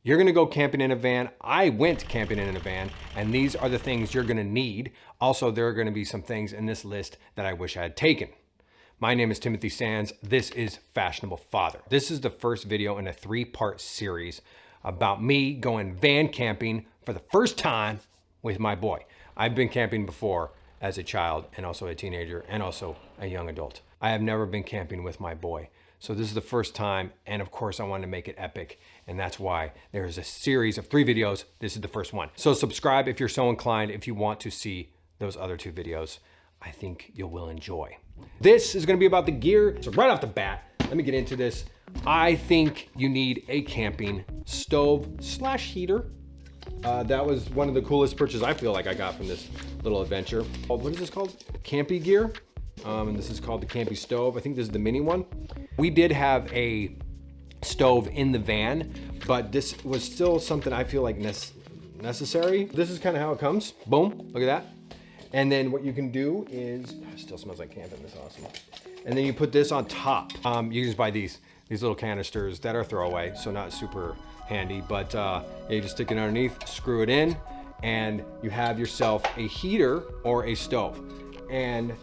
You're gonna go camping in a van. I went camping in a van, and these are the things you're gonna need. Also, there are gonna be some things in this list that I wish I had taken. My name is Timothy Sands. This is Fashionable Father. This is the first video in a 3-part series about me going van camping for the first time with my boy. I've been camping before as a child and also a teenager and also a young adult. I have never been camping with my boy. So this is the first time, and of course I wanted to make it epic, and that's why there is a series of 3 videos. This is the first one. So subscribe if you're so inclined, if you want to see those other 2 videos. I think you will enjoy. This is gonna be about the gear. So right off the bat, let me get into this. I think you need a camping stove/heater. That was one of the coolest purchases I feel like I got from this little adventure. What is this called? Campy gear. And this is called the Campy stove. I think this is the mini one. We did have a stove in the van, but this was still something I feel like necessary. This is kind of how it comes. Boom, look at that. And then what you can do is, it still smells like camping, that's awesome. And then you put this on top. You can just buy these little canisters that are throwaway, so not super handy, but you just stick it underneath, screw it in, and you have yourself a heater or a stove. And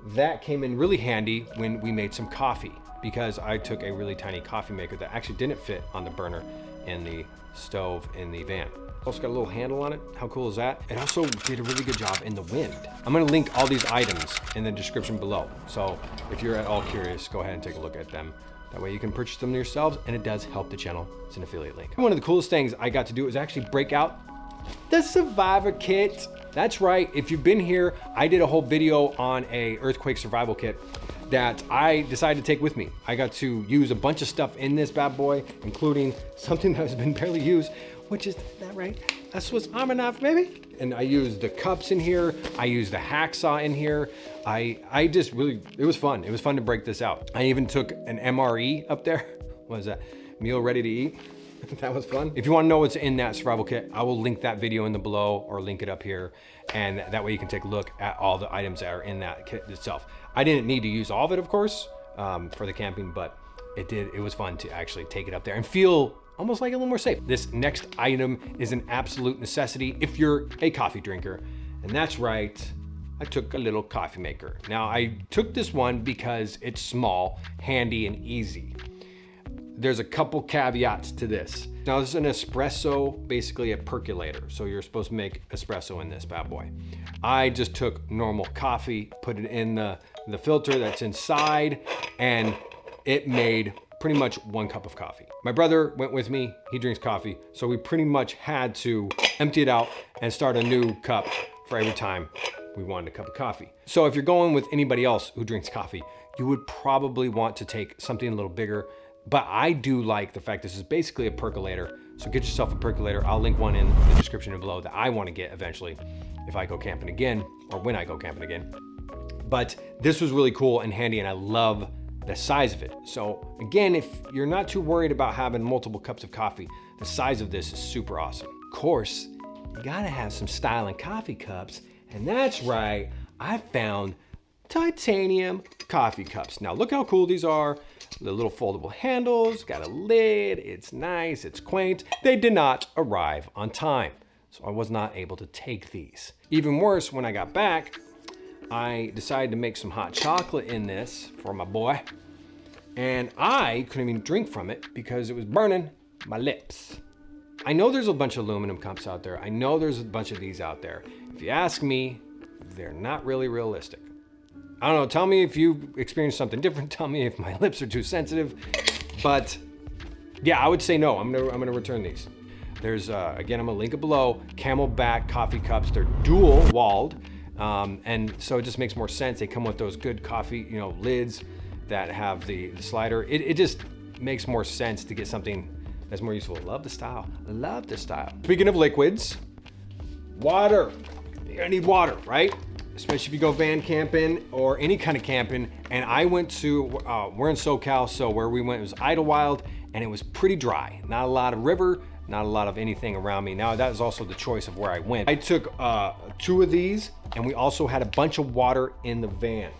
that came in really handy when we made some coffee, because I took a really tiny coffee maker that actually didn't fit on the burner in the stove in the van. Also got a little handle on it. How cool is that? It also did a really good job in the wind. I'm gonna link all these items in the description below. So if you're at all curious, go ahead and take a look at them. That way you can purchase them yourselves, and it does help the channel. It's an affiliate link. One of the coolest things I got to do is actually break out the Survivor kit. That's right, if you've been here, I did a whole video on a earthquake survival kit that I decided to take with me. I got to use a bunch of stuff in this bad boy, including something that has been barely used, which is that right? A Swiss Army knife, baby. And I used the cups in here. I used the hacksaw in here. I just really, it was fun. It was fun to break this out. I even took an MRE up there. What is that? Meal ready to eat. That was fun. If you want to know what's in that survival kit, I will link that video in the below or link it up here. And that way you can take a look at all the items that are in that kit itself. I didn't need to use all of it, of course, for the camping, but it was fun to actually take it up there and feel almost like a little more safe. This next item is an absolute necessity if you're a coffee drinker. And that's right, I took a little coffee maker. Now I took this one because it's small, handy, and easy. There's a couple caveats to this. Now this is an espresso, basically a percolator. So you're supposed to make espresso in this bad boy. I just took normal coffee, put it in the filter that's inside, and it made pretty much 1 cup of coffee. My brother went with me, he drinks coffee, so we pretty much had to empty it out and start a new cup for every time we wanted a cup of coffee. So if you're going with anybody else who drinks coffee, you would probably want to take something a little bigger. But I do like the fact this is basically a percolator. So get yourself a percolator. I'll link one in the description below that I want to get eventually if I go camping again, or when I go camping again. But this was really cool and handy, and I love the size of it. So again, if you're not too worried about having multiple cups of coffee, the size of this is super awesome. Of course, you gotta have some style in coffee cups, and that's right, I found titanium coffee cups. Now look how cool these are. The little foldable handles, got a lid, it's nice, it's quaint. They did not arrive on time, so I was not able to take these. Even worse, when I got back, I decided to make some hot chocolate in this for my boy, and I couldn't even drink from it because it was burning my lips. I know there's a bunch of aluminum cups out there. I know there's a bunch of these out there. If you ask me, they're not really realistic. I don't know, tell me if you experienced something different. Tell me if my lips are too sensitive. But yeah, I would say no. I'm gonna return these. There's, again, I'm gonna link it below, Camelback coffee cups. They're dual walled. And so it just makes more sense. They come with those good coffee, lids that have the slider. It just makes more sense to get something that's more useful. Love the style, love the style. Speaking of liquids, water. You're gonna need water, right? Especially if you go van camping or any kind of camping. And I went to, we're in SoCal, so where we went was Idlewild, and it was pretty dry. Not a lot of river, not a lot of anything around me. Now that was also the choice of where I went. I took 2 of these, and we also had a bunch of water in the van.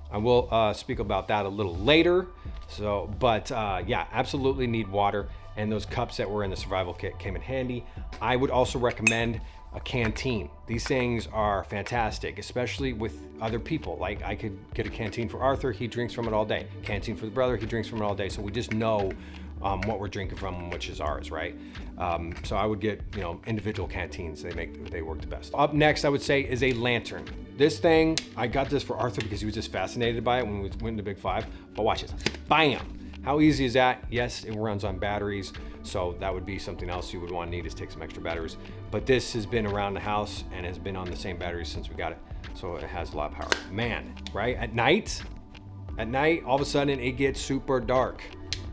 I will speak about that a little later. So, but yeah, absolutely need water. and those cups that were in the survival kit came in handy. I would also recommend a canteen. These things are fantastic, especially with other people. Like I could get a canteen for Arthur, he drinks from it all day. Canteen for the brother, he drinks from it all day. So we just know what we're drinking from, which is ours, right? So I would get, individual canteens. They work the best. Up next, I would say, is a lantern. This thing, I got this for Arthur because he was just fascinated by it when we went to Big Five. But watch this, bam! How easy is that? Yes, it runs on batteries, so that would be something else you would want to need, is take some extra batteries. But this has been around the house and has been on the same batteries since we got it, so it has a lot of power. Man, right? At night, all of a sudden it gets super dark.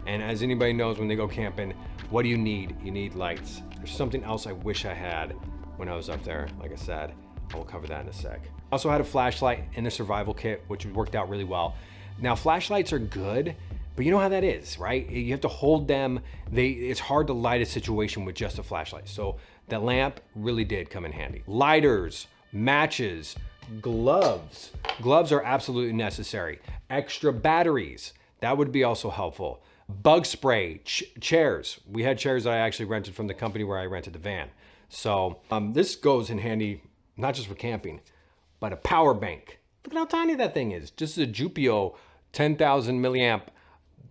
And as anybody knows, when they go camping, what do you need? You need lights. There's something else I wish I had when I was up there. Like I said, I will cover that in a sec. I also had a flashlight in the survival kit, which worked out really well. Now, flashlights are good, but you know how that is, right? You have to hold them. It's hard to light a situation with just a flashlight. So that lamp really did come in handy. Lighters, matches, gloves. Gloves are absolutely necessary. Extra batteries, that would be also helpful. Bug spray, chairs. We had chairs that I actually rented from the company where I rented the van. So this goes in handy, not just for camping, but a power bank. Look at how tiny that thing is. Just a Jupio 10,000 milliamp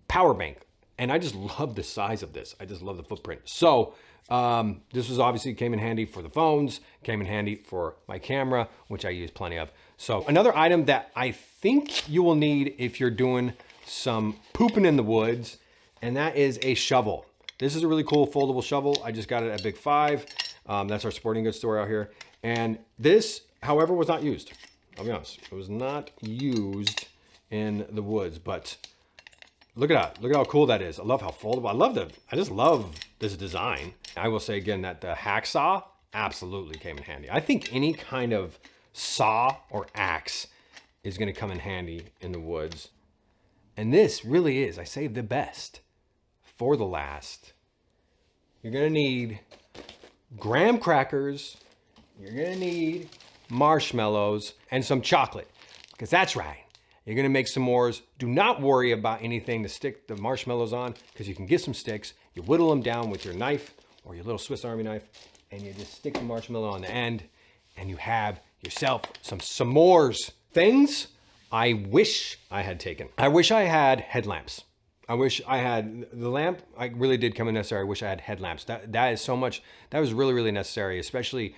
power bank. And I just love the size of this. I just love the footprint. So this was obviously came in handy for the phones, came in handy for my camera, which I use plenty of. So another item that I think you will need if you're doing some pooping in the woods, and that is a shovel. This is a really cool foldable shovel. I just got it at Big Five. That's our sporting goods store out here. And this, however, was not used. I'll be honest, it was not used in the woods, but look at that. Look at how cool that is. I love how foldable. I just love this design. I will say again that the hacksaw absolutely came in handy. I think any kind of saw or axe is gonna come in handy in the woods. And this really is, I saved the best for the last. You're gonna need graham crackers, you're gonna need marshmallows, and some chocolate, because that's right. You're gonna make s'mores. Do not worry about anything to stick the marshmallows on, because you can get some sticks, you whittle them down with your knife or your little Swiss Army knife, and you just stick the marshmallow on the end, and you have yourself some s'mores. Things I wish I had taken. I wish I had headlamps. I wish I had the lamp. I really did come in necessary. I wish I had headlamps. That is so much. That was really, really necessary, especially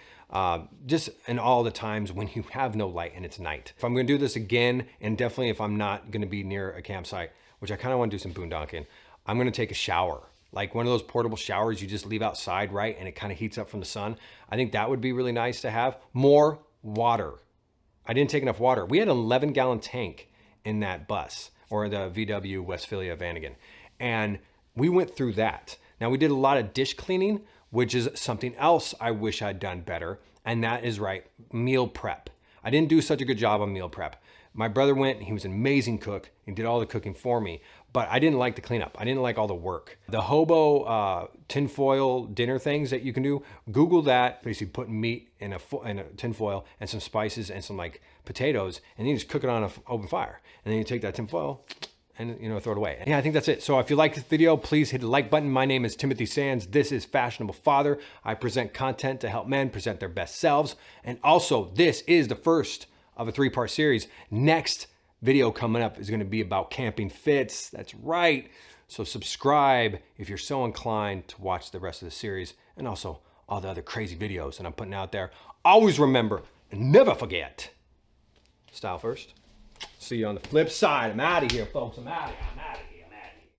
just in all the times when you have no light and it's night. If I'm going to do this again, and definitely if I'm not going to be near a campsite, which I kind of want to do some boondocking, I'm going to take a shower. Like one of those portable showers you just leave outside, right? And it kind of heats up from the sun. I think that would be really nice to have. More water. I didn't take enough water. We had an 11-gallon tank in that bus, or the VW Westphalia Vanagon. And we went through that. Now we did a lot of dish cleaning, which is something else I wish I'd done better. And that is right, meal prep. I didn't do such a good job on meal prep. My brother went, and he was an amazing cook and did all the cooking for me, but I didn't like the cleanup. I didn't like all the work. The hobo tinfoil dinner things that you can do, Google that. Basically put meat in a tinfoil and some spices and some like potatoes, and then you just cook it on an open fire. And then you take that tinfoil and throw it away. Yeah, I think that's it. So if you like this video, please hit the like button. My name is Timothy Sands. This is Fashionable Father. I present content to help men present their best selves. And also, this is the first of a 3-part series. Next video coming up is going to be about camping fits. That's right. So subscribe if you're so inclined to watch the rest of the series, and also all the other crazy videos that I'm putting out there. Always remember, and never forget, style first. See you on the flip side. I'm out of here, folks. I'm out of here.